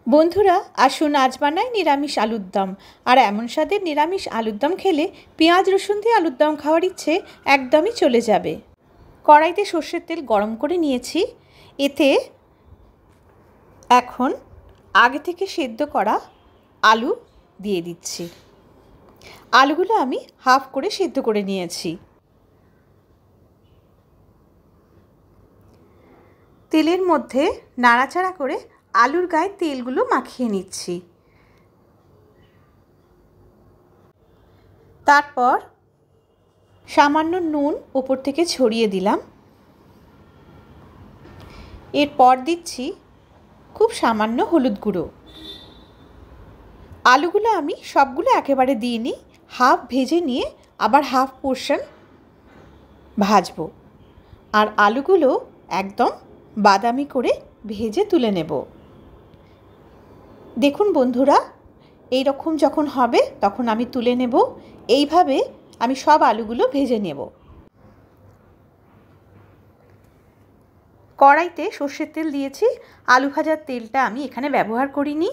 বন্ধুরা আসুন আজ বানাই নিরামিষ আলুর দম। আর এমন স্বাদের নিরামিষ আলুর দম খেলে পেঁয়াজ রসুন দিয়ে আলুর দম খাওয়ার ইচ্ছে একদমই চলে যাবে। কড়াইতে সর্ষের তেল গরম করে নিয়েছি। এতে এখন আগে থেকে সেদ্ধ করা আলু দিয়ে দিচ্ছি। আলুগুলো আমি হাফ করে সেদ্ধ করে নিয়েছি। তেলের মধ্যে নাড়াচাড়া করে আলুর গায়ে তেলগুলো মাখিয়ে নিচ্ছি। তারপর সামান্য নুন উপর থেকে ছড়িয়ে দিলাম। এরপর দিচ্ছি খুব সামান্য হলুদ গুঁড়ো। আলুগুলো আমি সবগুলো একেবারে দিইনি, হাফ ভেজে নিয়ে আবার হাফ পোর্শন ভাজবো। আর আলুগুলো একদম বাদামি করে ভেজে তুলে নেব। দেখুন বন্ধুরা, এই রকম যখন হবে তখন আমি তুলে নেব। এইভাবে আমি সব আলুগুলো ভেজে নেব। কড়াইতে সর্ষের তেল দিয়েছি। আলু ভাজার তেলটা আমি এখানে ব্যবহার করিনি।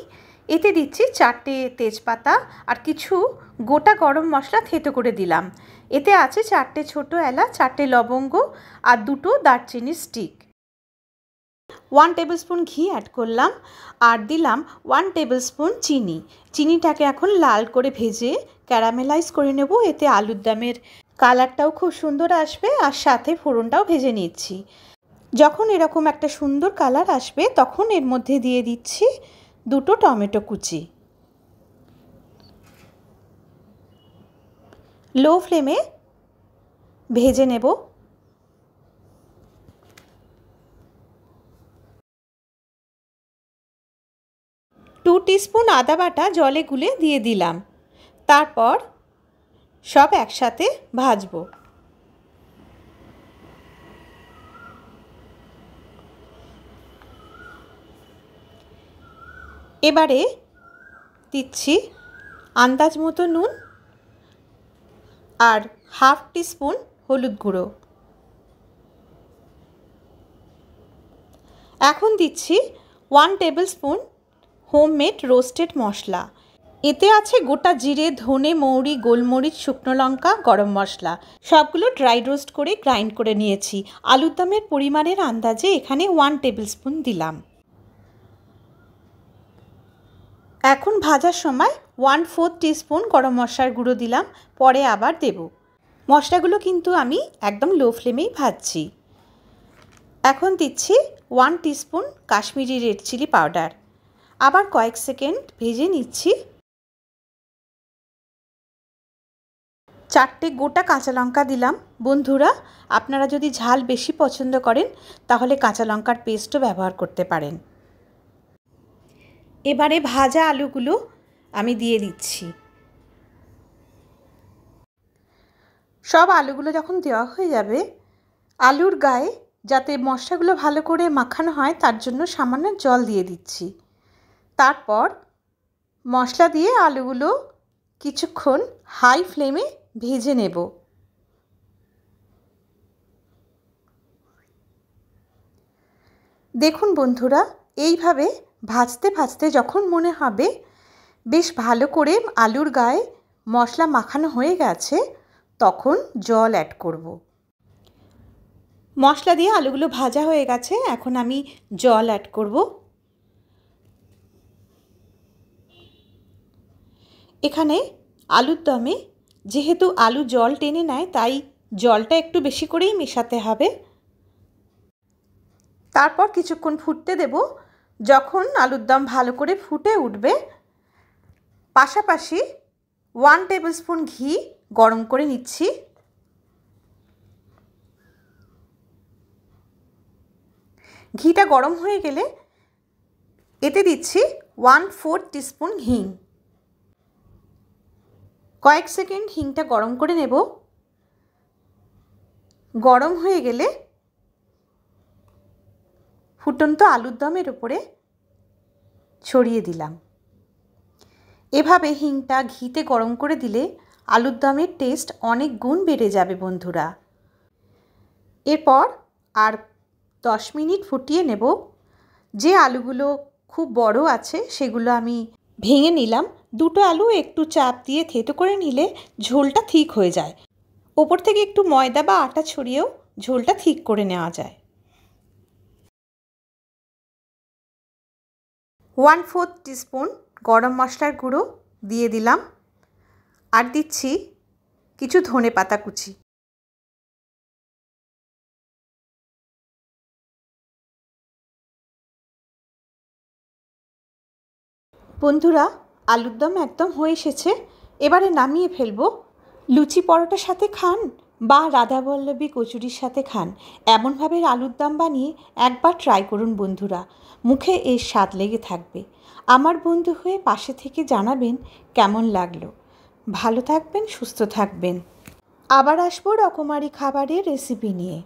এতে দিচ্ছি 4টে তেজপাতা আর কিছু গোটা গরম মশলা থেতো করে দিলাম। এতে আছে 4টে ছোটো এলাচ, 4টে লবঙ্গ আর 2টো দারচিনির স্টিক। 1 টেবিল স্পুন ঘি অ্যাড করলাম আর দিলাম 1 টেবিল স্পুন চিনি। চিনিটাকে এখন লাল করে ভেজে ক্যারামেলাইজ করে নেব। এতে আলুর দমের কালারটাও খুব সুন্দর আসবে আর সাথে ফোড়নটাও ভেজে নিচ্ছি। যখন এরকম একটা সুন্দর কালার আসবে তখন এর মধ্যে দিয়ে দিচ্ছি 2টো টমেটো কুচি। লো ফ্লেমে ভেজে নেব। 2 টিস্পুন আদা বাটা জলে গুলে দিয়ে দিলাম। তারপর সব একসাথে ভাজবো। এবারে দিচ্ছি আন্দাজ মতো নুন আর হাফ টিস্পুন হলুদ গুঁড়ো। এখন দিচ্ছি 1 টেবিল স্পুন হোমমেড রোস্টেড মশলা। এতে আছে গোটা জিরে, ধনে, মৌরি, গোলমরিচ, শুকনো লঙ্কা, গরম মশলা। সবগুলো ড্রাই রোস্ট করে গ্রাইন্ড করে নিয়েছি। আলুর দমের পরিমাণের আন্দাজে এখানে 1 টেবিল স্পুন দিলাম। এখন ভাজার সময় 1/4 টিস্পুন গরম মশলার গুঁড়ো দিলাম, পরে আবার দেব। মশলাগুলো কিন্তু আমি একদম লো ফ্লেমেই ভাজছি। এখন দিচ্ছি 1 teaspoon Kashmiri red chilli powder. আবার কয়েক সেকেন্ড ভেজে নিচ্ছি। 4টে গোটা কাঁচা লঙ্কা দিলাম। বন্ধুরা, আপনারা যদি ঝাল বেশি পছন্দ করেন তাহলে কাঁচা লঙ্কার পেস্টও ব্যবহার করতে পারেন। এবারে ভাজা আলুগুলো আমি দিয়ে দিচ্ছি। সব আলুগুলো যখন দেওয়া হয়ে যাবে, আলুর গায়ে যাতে মশলাগুলো ভালো করে মাখানো হয় তার জন্য সামান্য জল দিয়ে দিচ্ছি। তারপর মশলা দিয়ে আলুগুলো কিছুক্ষণ হাই ফ্লেমে ভেজে নেব। দেখুন বন্ধুরা, এইভাবে ভাজতে ভাজতে যখন মনে হবে বেশ ভালো করে আলুর গায়ে মশলা মাখানো হয়ে গেছে তখন জল অ্যাড করব। মশলা দিয়ে আলুগুলো ভাজা হয়ে গেছে, এখন আমি জল অ্যাড করব। এখানে আলুর দমে যেহেতু আলু জল টেনে নেয় তাই জলটা একটু বেশি করেই মেশাতে হবে। তারপর কিছুক্ষণ ফুটতে দেব। যখন আলুর দম ভালো করে ফুটে উঠবে, পাশাপাশি 1 টেবিল স্পুন ঘি গরম করে নিচ্ছি। ঘিটা গরম হয়ে গেলে এতে দিচ্ছি 1/4 টিস্পুন হিং। কয়েক সেকেন্ড হিংটা গরম করে নেব। গরম হয়ে গেলে ফুটন্ত আলুর দমের উপরে ছড়িয়ে দিলাম। এভাবে হিংটা ঘিতে গরম করে দিলে আলুর দমের টেস্ট অনেক গুণ বেড়ে যাবে বন্ধুরা। এরপর আর 10 মিনিট ফুটিয়ে নেব। যে আলুগুলো খুব বড় আছে, সেগুলো আমি ভেঙে নিলাম। দুটো আলু একটু চাপ দিয়ে থেতো করে নিলে ঝোলটা ঠিক হয়ে যায়। ওপর থেকে একটু ময়দা বা আটা ছড়িয়েও ঝোলটা ঠিক করে নেওয়া যায়। 1/4 টিস্পুন গরম মশলার গুঁড়ো দিয়ে দিলাম, আর দিচ্ছি কিছু ধনেপাতা কুচি। বন্ধুরা, আলুর দম একদম হয়ে এসেছে, এবারে নামিয়ে ফেলবো। লুচি পরোটার সাথে খান বা রাধাবল্লভী কচুরির সাথে খান, এমনভাবে আলুর দম বানিয়ে একবার ট্রাই করুন বন্ধুরা, মুখে এর স্বাদ লেগে থাকবে। আমার বন্ধু হয়ে পাশে থেকে জানাবেন কেমন লাগলো। ভালো থাকবেন, সুস্থ থাকবেন। আবার আসবো রকমারি খাবারের রেসিপি নিয়ে।